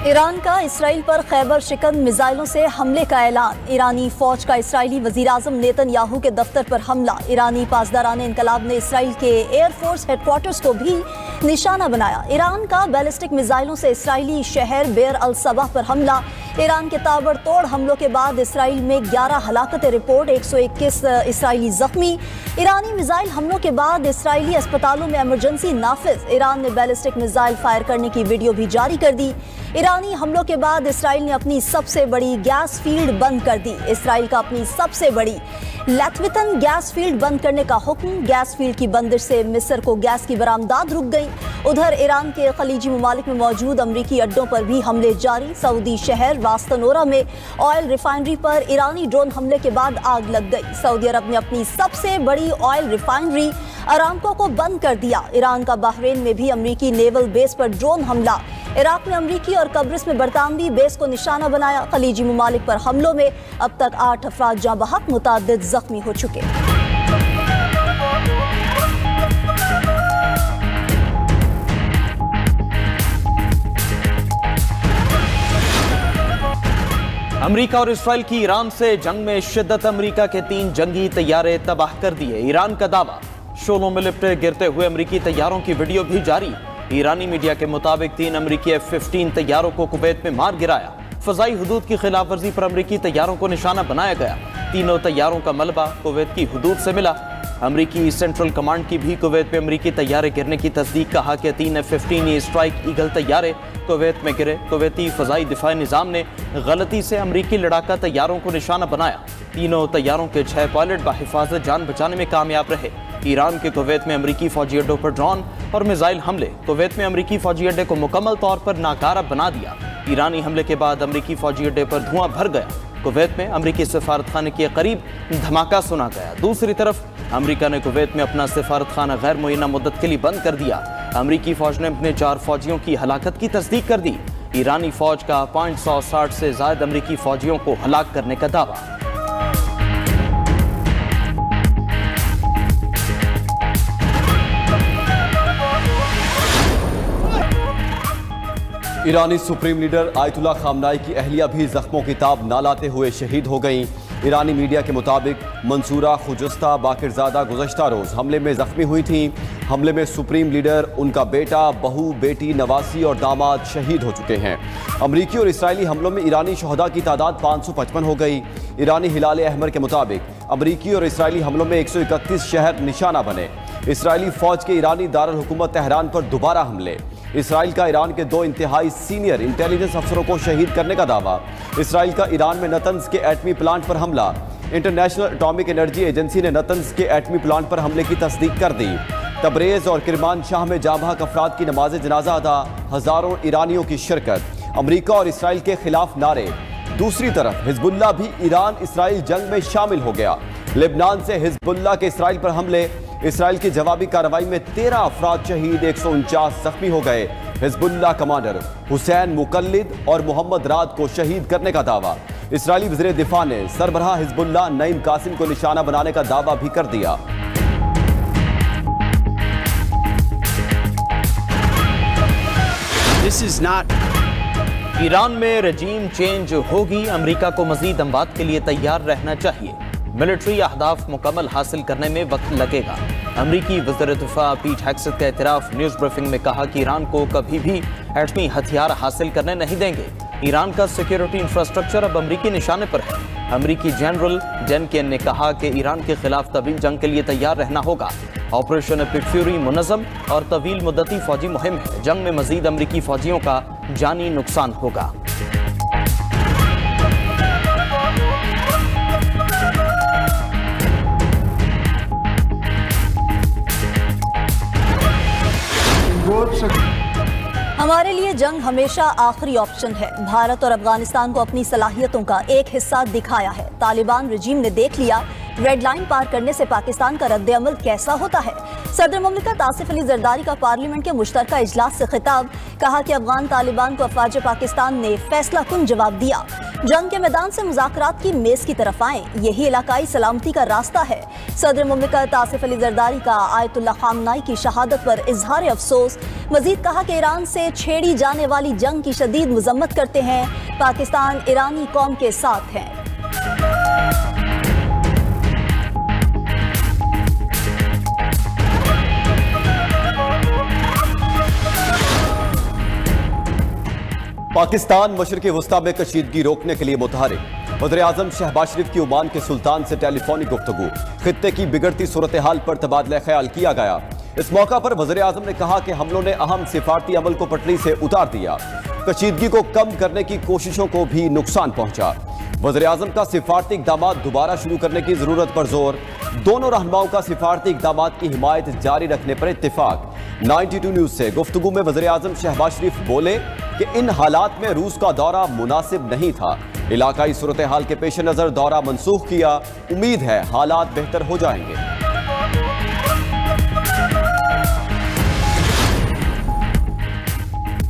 ایران کا اسرائیل پر خیبر شکن میزائلوں سے حملے کا اعلان۔ ایرانی فوج کا اسرائیلی وزیراعظم نیتن یاہو کے دفتر پر حملہ۔ ایرانی پاسداران انقلاب نے اسرائیل کے ایئر فورس ہیڈ کوارٹرز کو بھی نشانہ بنایا۔ ایران کا بیلسٹک میزائلوں سے اسرائیلی شہر بیر الصباح پر حملہ۔ ایران کے تابڑ توڑ حملوں کے بعد اسرائیل میں 11 ہلاکتیں رپورٹ، 121 اسرائیلی زخمی۔ ایرانی میزائل حملوں کے بعد اسرائیلی اسپتالوں میں ایمرجنسی نافذ۔ ایران نے بیلسٹک میزائل فائر کرنے کی ویڈیو بھی جاری کر دی۔ ایرانی حملوں کے بعد اسرائیل نے اپنی سب سے بڑی گیس فیلڈ بند کر دی۔ اسرائیل کا اپنی سب سے بڑی لیتویتن گیس فیلڈ بند کرنے کا حکم۔ گیس فیلڈ کی بندش سے مصر کو گیس کی برآمدات رک گئی۔ ادھر ایران کے خلیجی ممالک میں موجود امریکی اڈوں پر بھی حملے جاری۔ سعودی شہر واستنورا میں آئل ریفائنری پر ایرانی ڈرون حملے کے بعد آگ لگ گئی۔ سعودی عرب نے اپنی سب سے بڑی آئل ریفائنری ارامکو کو بند کر دیا۔ ایران کا بحرین میں بھی امریکی نیول بیس پر ڈرون حملہ۔ عراق میں امریکی اور قبرص میں برطانوی بیس کو نشانہ بنایا۔ خلیجی ممالک پر حملوں میں اب تک 8 افراد جاں بحق، متعدد زخمی ہو چکے۔ امریکہ اور اسرائیل کی ایران سے جنگ میں شدت۔ امریکہ کے 3 جنگی طیارے تباہ کر دیے۔ ایران کا دعویٰ، شعلوں میں لپٹے گرتے ہوئے امریکی طیاروں کی ویڈیو بھی جاری۔ ایرانی میڈیا کے مطابق 3 امریکی F-15 طیاروں کو کویت میں مار گرایا۔ فضائی حدود کی خلاف ورزی پر امریکی طیاروں کو نشانہ بنایا گیا۔ تینوں طیاروں کا ملبہ کویت کی حدود سے ملا۔ امریکی سینٹرل کمانڈ کی بھی کویت میں امریکی طیارے گرنے کی تصدیق، کہا کہ 3 F-15 اسٹرائک ایگل طیارے کویت میں گرے۔ کویتی فضائی دفاعی نظام نے غلطی سے امریکی لڑاکا طیاروں کو نشانہ بنایا۔ تینوں طیاروں کے 6 پائلٹ بحفاظت جان بچانے میں کامیاب رہے۔ ایران کے کویت میں امریکی فوجی اڈوں پر ڈرون اور میزائل حملے۔ کویت میں امریکی فوجی اڈے کو مکمل طور پر ناکارہ بنا دیا۔ ایرانی حملے کے بعد امریکی فوجی اڈے پر دھواں بھر گیا۔ کویت میں امریکی سفارت خانے کے قریب دھماکہ سنا گیا۔ دوسری طرف امریکہ نے کویت میں اپنا سفارت خانہ غیر معینہ مدت کے لیے بند کر دیا۔ امریکی فوج نے اپنے 4 فوجیوں کی ہلاکت کی تصدیق کر دی۔ ایرانی فوج کا 560 سے زائد امریکی فوجیوں کو ہلاک کرنے کا دعویٰ۔ ایرانی سپریم لیڈر آیت اللہ خامنائی کی اہلیہ بھی زخموں کی تاب نہ لاتے ہوئے شہید ہو گئیں۔ ایرانی میڈیا کے مطابق منصورہ خجستہ باقرزادہ گزشتہ روز حملے میں زخمی ہوئی تھیں۔ حملے میں سپریم لیڈر، ان کا بیٹا، بہو، بیٹی، نواسی اور داماد شہید ہو چکے ہیں۔ امریکی اور اسرائیلی حملوں میں ایرانی شہداء کی تعداد 555 ہو گئی۔ ایرانی ہلال احمر کے مطابق امریکی اور اسرائیلی حملوں میں 131 شہر نشانہ بنے۔ اسرائیلی فوج کے ایرانی دارالحکومت تہران پر دوبارہ حملے۔ اسرائیل کا ایران کے 2 انتہائی سینئر انٹیلیجنس افسروں کو شہید کرنے کا دعویٰ۔ اسرائیل کا ایران میں نتنز کے ایٹمی پلانٹ پر حملہ۔ انٹرنیشنل اٹامک انرجی ایجنسی نے نتنز کے ایٹمی پلانٹ پر حملے کی تصدیق کر دی۔ تبریز اور کرمان شاہ میں جاں بحق افراد کی نماز جنازہ ادا، ہزاروں ایرانیوں کی شرکت۔ امریکہ اور اسرائیل کے خلاف نعرے۔ دوسری طرف حزب اللہ بھی ایران اسرائیل جنگ میں شامل ہو گیا۔ لبنان سے حزب اللہ کے اسرائیل پر حملے۔ اسرائیل کی جوابی کارروائی میں 13 افراد شہید، 149 زخمی ہو گئے۔ حزب اللہ کمانڈر حسین مقلد اور محمد راد کو شہید کرنے کا دعویٰ۔ اسرائیلی وزیر دفاع نے سربراہ حزب اللہ نعیم قاسم کو نشانہ بنانے کا دعویٰ بھی کر دیا۔ ایران میں رجیم چینج ہوگی، امریکہ کو مزید اموات کے لیے تیار رہنا چاہیے۔ ملٹری اہداف مکمل حاصل کرنے میں وقت لگے گا۔ امریکی وزیر دفاع پیٹ ہیگسٹ کا اعتراف۔ نیوز بریفنگ میں کہا کہ ایران کو کبھی بھی ایٹمی ہتھیار حاصل کرنے نہیں دیں گے۔ ایران کا سیکیورٹی انفراسٹرکچر اب امریکی نشانے پر ہے۔ امریکی جنرل جینکن نے کہا کہ ایران کے خلاف طویل جنگ کے لیے تیار رہنا ہوگا۔ آپریشن ایپک فیوری منظم اور طویل مدتی فوجی مہم ہے۔ جنگ میں مزید امریکی فوجیوں کا جانی نقصان ہوگا۔ ہمارے لیے جنگ ہمیشہ آخری آپشن ہے۔ بھارت اور افغانستان کو اپنی صلاحیتوں کا ایک حصہ دکھایا ہے۔ طالبان رجیم نے دیکھ لیا ریڈ لائن پار کرنے سے پاکستان کا رد عمل کیسا ہوتا ہے۔ صدر مملکت آصف علی زرداری کا پارلیمنٹ کے مشترکہ اجلاس سے خطاب، کہا کہ افغان طالبان کو افواج پاکستان نے فیصلہ کن جواب دیا۔ जंग के मैदान से मुज़ाकरात की मेज की तरफ आएं, यही इलाकाई सलामती का रास्ता है। सदर मुमलिकत आसिफ अली जरदारी का आयतुल्ला खामनाई की शहादत पर इजहार अफसोस। मजीद कहा कि ईरान से छेड़ी जाने वाली जंग की शदीद मजम्मत करते हैं। पाकिस्तान ईरानी कौम के साथ है। पाकिस्तान मशरिक़ वस्ता में कशीदगी रोकने के लिए मुतहरिक। वज़ीर-ए-आज़म शहबाज शरीफ की ओमान के सुल्तान से टेलीफोनिक गुफ्तगू। खित्ते की बिगड़ती सूरत हाल पर तबादला ख्याल किया गया। इस मौका पर वज़ीर-ए-आज़म ने कहा कि हमलों ने अहम सिफारती अमल को पटरी से उतार दिया। कशीदगी को कम करने की कोशिशों को भी नुकसान पहुंचा। वज़ीर-ए-आज़म का सिफारती इक़दामात दोबारा शुरू करने की ज़रूरत पर जोर। दोनों रहनुमाओं का सिफारती इक़दामात की हिमायत जारी रखने पर इत्तिफाक। 92 न्यूज़ से गुफ्तगू में वज़ीर-ए-आज़म शहबाज शरीफ बोले कि इन हालात में रूस का दौरा मुनासिब नहीं था। इलाकाई सूरत हाल के पेश नज़र दौरा मनसूख किया। उम्मीद है हालात बेहतर हो जाएंगे।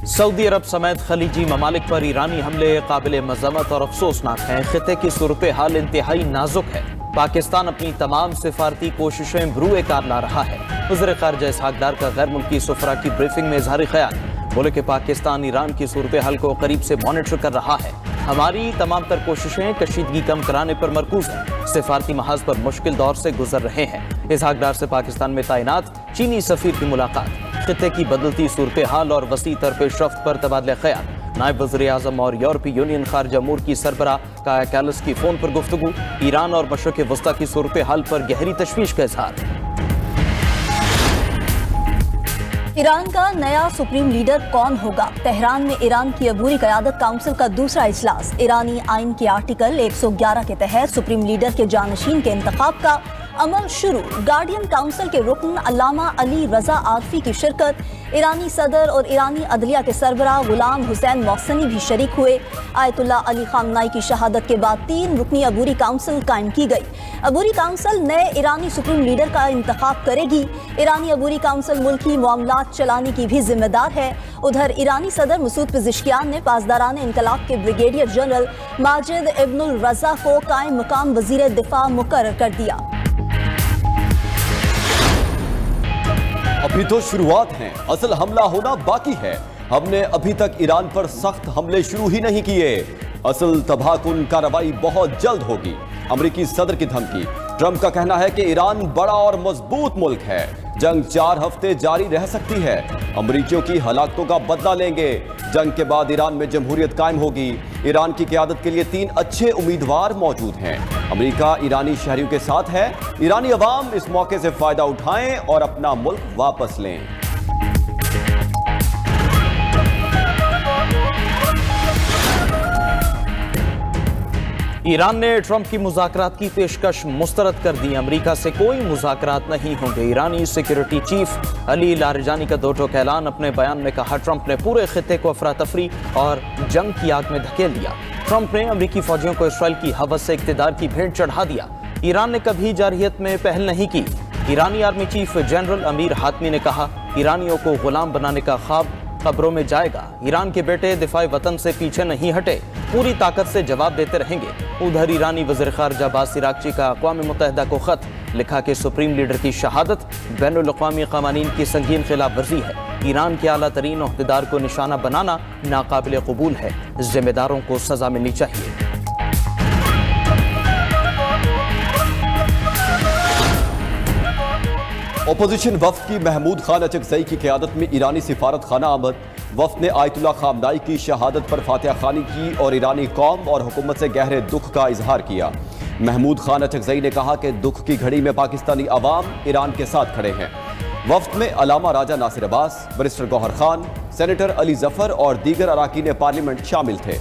सऊदी अरब समेत खलीजी ममालिक पर ईरानी हमले काबिल मजम्मत और अफसोसनाक हैं। खित्ते की सूरत हाल इंतहाई नाजुक है। पाकिस्तान अपनी तमाम सिफारती कोशिशें बरूए कार ला रहा है। वज़ीर ख़ारिजा इसहाक डार का गैर मुल्की सफरा की ब्रीफिंग में इज़हार ख्याल। बोले कि पाकिस्तान ईरान की सूरत हाल को करीब से मॉनिटर कर रहा है। हमारी तमाम तर कोशिशें कशीदगी कम कराने पर मरकूज हैं। सिफारती महाज पर मुश्किल दौर से गुजर रहे हैं। इसहाक डार से पाकिस्तान में तैनात चीनी सफीर की मुलाकात। खित्ते की बदलती सूरत हाल और वसी तर पेशरफ्त पर तबादला ख्याल। नायब वज़ीर-ए-आज़म और यूरोपीय यूनियन खारजा अमूर की सरबराह काया कैलस की फोन पर गुफ्तगू। ईरान और मशरिक़ वस्ता की सूरत हाल पर गहरी तशवीश का इजहार। ईरान का नया सुप्रीम लीडर कौन होगा? तेहरान में ईरान की अबूरी क़यादत काउंसिल का दूसरा इजलास। ईरानी आइन के आर्टिकल 111 के तहत सुप्रीम लीडर के जानशीन के इंतखाब का अमल शुरू। गार्डियन काउंसिल के रुकन अल्लामा अली रजा आरफी की शिरकत। ईरानी सदर और ईरानी अदलिया के सरबराह गुलाम हुसैन मोहसनी भी शरीक हुए। आयतुल्ला अली खामनाई की शहादत के बाद 3 रुकनी अबूरी काउंसिल कायम की गई। अबूरी काउंसिल नए ईरानी सुप्रीम लीडर का इंतखाब करेगी। ईरानी अबूरी काउंसिल मुल्की मामलात चलाने की भी जिम्मेदार है। उधर ईरानी सदर मसूद पिज़िश्कियान ने पासदारान इनकलाब के ब्रिगेडियर जनरल माजिद इब्नुल रजा को कायम मुकाम वज़ीर दिफा मुकर्रर कर दिया। अभी तो शुरुआत है, असल हमला होना बाकी है। हमने अभी तक ईरान पर सख्त हमले शुरू ही नहीं किए। असल तबाहकुन कार्रवाई बहुत जल्द होगी। अमेरिकी सदर की धमकी। ट्रंप का कहना है कि ईरान बड़ा और मजबूत मुल्क है। जंग 4 हफ्ते जारी रह सकती है। अमरीकियों की हलाकतों का बदला लेंगे। जंग के बाद ईरान में जमहूरियत कायम होगी। ईरान की क़यादत के लिए 3 अच्छे उम्मीदवार मौजूद हैं। अमेरिका ईरानी शहरियों के साथ है। ईरानी अवाम इस मौके से फायदा उठाएं और अपना मुल्क वापस लें। ईरान ने ट्रंप की मुज़ाकरात की पेशकश मुस्तरद कर दी। अमेरिका से कोई मुज़ाकरात नहीं होंगे। ईरानी सिक्योरिटी चीफ अली लारिजानी का दो टोक ऐलान। अपने बयान में कहा, ट्रंप ने पूरे खित्ते को अफरा तफरी और जंग की आग में धकेल दिया। ट्रंप ने अमेरिकी फौजियों को इसराइल की हवस से इक़्तिदार की भेंट चढ़ा दिया। ईरान ने कभी जारहियत में पहल नहीं की। ईरानी army chief general Amir Hatami ने कहा, ईरानियों को गुलाम बनाने का ख्वाब कब्रों में जाएगा। ईरान के बेटे दिफाई वतन से पीछे नहीं हटे, पूरी ताकत से जवाब देते रहेंगे। उधर ईरानी वज़ीर ख़ारिजा अब्बास इराक़ची का अक़वाम मुत्तहिदा को ख़त लिखा कि सुप्रीम लीडर की शहादत बैनुल अक़वामी क़वानीन की संगीन खिलाफ वर्जी है। ईरान के आला तरीन ओहदेदार को निशाना बनाना नाकाबिल कबूल है। जिम्मेदारों को सज़ा मिलनी चाहिए। अपोजिशन वफ्द की महमूद खान अचकज़ई की क़यादत में ईरानी सिफारत खाना आमद। वफ्द ने आयतुल्ला खामनाई की शहादत पर फातिहा खानी की और ईरानी कौम और हुकूमत से गहरे दुख का इजहार किया। महमूद खान अचकज़ई ने कहा कि दुख की घड़ी में पाकिस्तानी अवाम ईरान के साथ खड़े हैं। वफ्द में अलामा राजा नासिर अब्बास, बैरिस्टर गौहर खान, सेनेटर अली जफर और दीगर अराकीन पार्लियामेंट शामिल थे।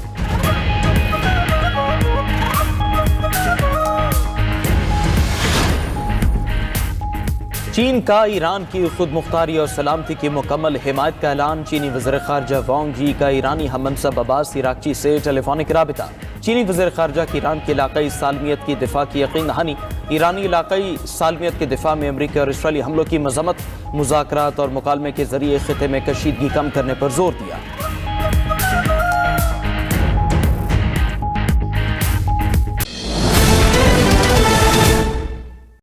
चीन का ईरान की खुद मुख्तारी और सलामती की मुकम्मल हिमायत का ऐलान। चीनी वज़ीर ख़ारिजा वांग यी का ईरानी हममनसब अब्बास इराक़ची से टेलीफोनिक राबिता। चीनी वज़ीर ख़ारिजा की ईरान की इलाक़ाई सालमियत की दिफा की यकीन दहानी। ईरानी इलाक़ाई सालमियत के दिफा में अमरीकी और इसराइली हमलों की मज़म्मत। मुज़ाकरात और मुकालमे के ज़रिए ख़ित्ते में कशीदगी कम करने पर जोर दिया।